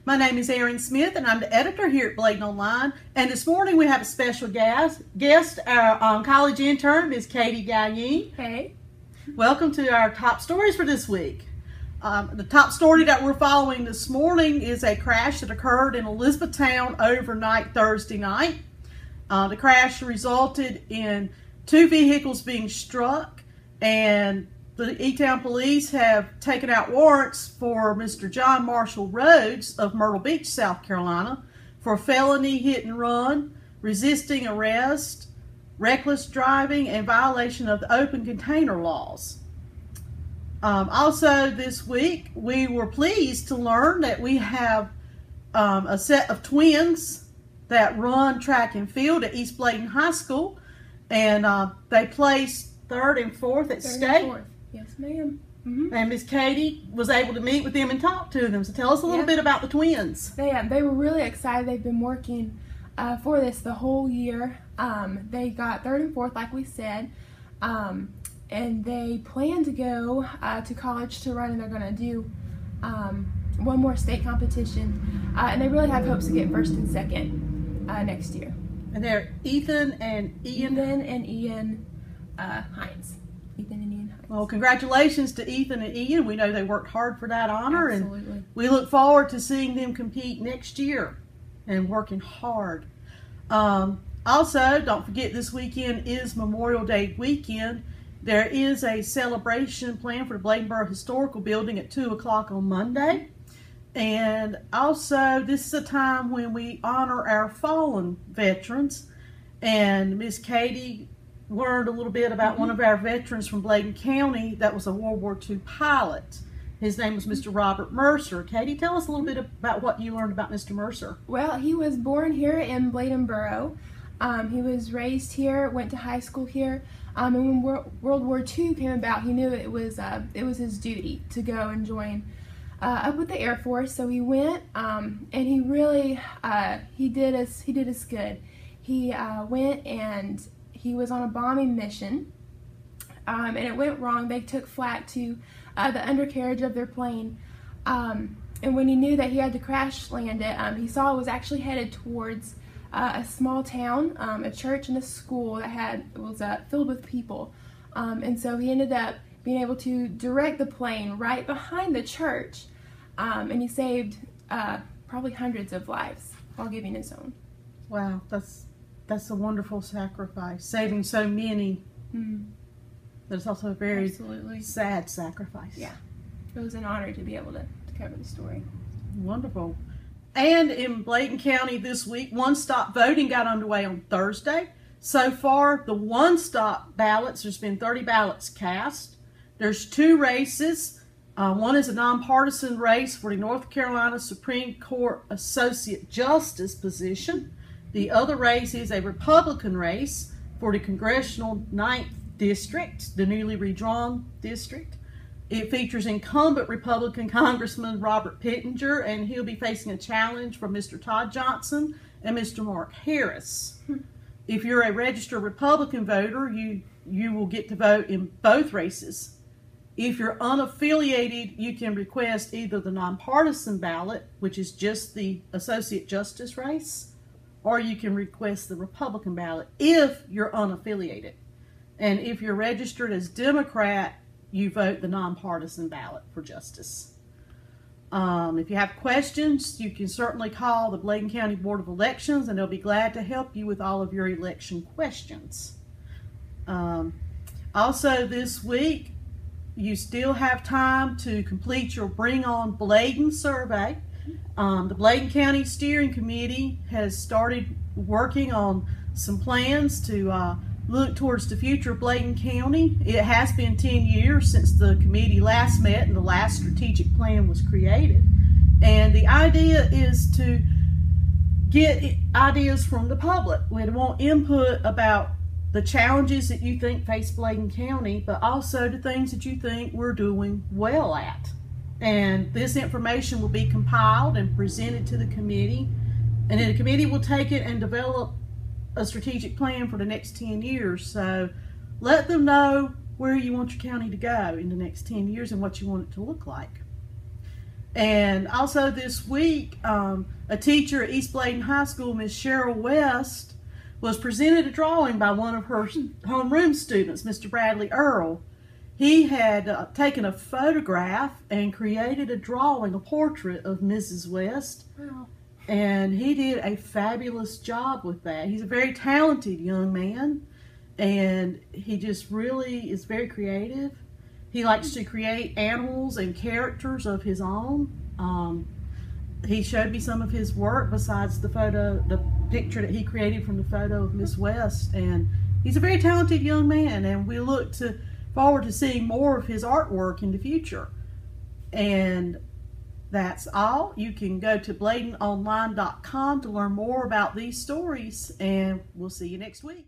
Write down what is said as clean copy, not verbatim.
My name is Erin Smith, and I'm the editor here at Bladen Online. And this morning we have a special guest, our college intern, Ms. Katie Galline. Hey. Welcome to our top stories for this week. The top story that we're following this morning is a crash that occurred in Elizabethtown overnight Thursday night. The crash resulted in 2 vehicles being struck, and the E-Town police have taken out warrants for Mr. John Marshall Rhodes of Myrtle Beach, South Carolina, for felony hit and run, resisting arrest, reckless driving, and violation of the open container laws. Also this week, we were pleased to learn that we have a set of twins that run track and field at East Bladen High School, and they placed 3rd and 4th at state. Yes, ma'am. And Miss Katie was able to meet with them and talk to them. So tell us a little bit about the twins. They were really excited. They've been working for this the whole year. They got 3rd and 4th, like we said, and they plan to go to college to run, and they're going to do one more state competition, and they really have hopes to get 1st and 2nd next year. And they're Ethan and Ian. Ian Hines. Ethan and Ian Hines. Well, congratulations to Ethan and Ian. We know they worked hard for that honor. Absolutely. And we look forward to seeing them compete next year and working hard. Also, don't forget this weekend is Memorial Day weekend. There is a celebration planned for the Bladenboro Historical Building at 2 o'clock on Monday. And also, this is a time when we honor our fallen veterans. And Miss Katie learned a little bit about one of our veterans from Bladen County that was a World War II pilot. His name was Mr. Robert Mercer. Katie, tell us a little bit about what you learned about Mr. Mercer. Well, he was born here in Bladenboro. He was raised here, went to high school here, and when World War II came about, he knew it was his duty to go and join up with the Air Force. So he went, and he really he did us good. He went and he was on a bombing mission, and it went wrong. They took flak to the undercarriage of their plane, and when he knew that he had to crash land it, he saw it was actually headed towards a small town, a church and a school that was filled with people, and so he ended up being able to direct the plane right behind the church, and he saved probably hundreds of lives while giving his own. Wow, that's a wonderful sacrifice, saving so many. But it's also a very sad sacrifice. Yeah, it was an honor to be able to cover the story. Wonderful. And in Bladen County this week, one-stop voting got underway on Thursday. So far, the one-stop ballots, there's been 30 ballots cast. There's 2 races. One is a nonpartisan race for the North Carolina Supreme Court Associate Justice position. The other race is a Republican race for the Congressional 9th District, the newly redrawn district. It features incumbent Republican Congressman Robert Pittenger, and he'll be facing a challenge from Mr. Todd Johnson and Mr. Mark Harris. If you're a registered Republican voter, you will get to vote in both races. If you're unaffiliated, you can request either the nonpartisan ballot, which is just the Associate Justice race, or you can request the Republican ballot if you're unaffiliated. And if you're registered as Democrat, you vote the nonpartisan ballot for justice. If you have questions, you can certainly call the Bladen County Board of Elections, and they'll be glad to help you with all of your election questions. Also this week, you still have time to complete your Bring On Bladen survey. The Bladen County Steering Committee has started working on some plans to look towards the future of Bladen County. It has been 10 years since the committee last met and the last strategic plan was created. And the idea is to get ideas from the public. We want input about the challenges that you think face Bladen County, but also the things that you think we're doing well at. And this information will be compiled and presented to the committee, and then the committee will take it and develop a strategic plan for the next 10 years. So let them know where you want your county to go in the next 10 years and what you want it to look like. And also this week, a teacher at East Bladen High School, Miss Cheryl West, was presented a drawing by one of her homeroom students, Mr. Bradley Earl. He had taken a photograph and created a drawing, a portrait of Mrs. West. Wow. And he did a fabulous job with that. He's a very talented young man, and he just really is very creative. He likes to create animals and characters of his own. He showed me some of his work besides the picture that he created from the photo of Miss West. And he's a very talented young man, and we look forward to seeing more of his artwork in the future. And that's all. You can go to bladenonline.com to learn more about these stories, and we'll see you next week.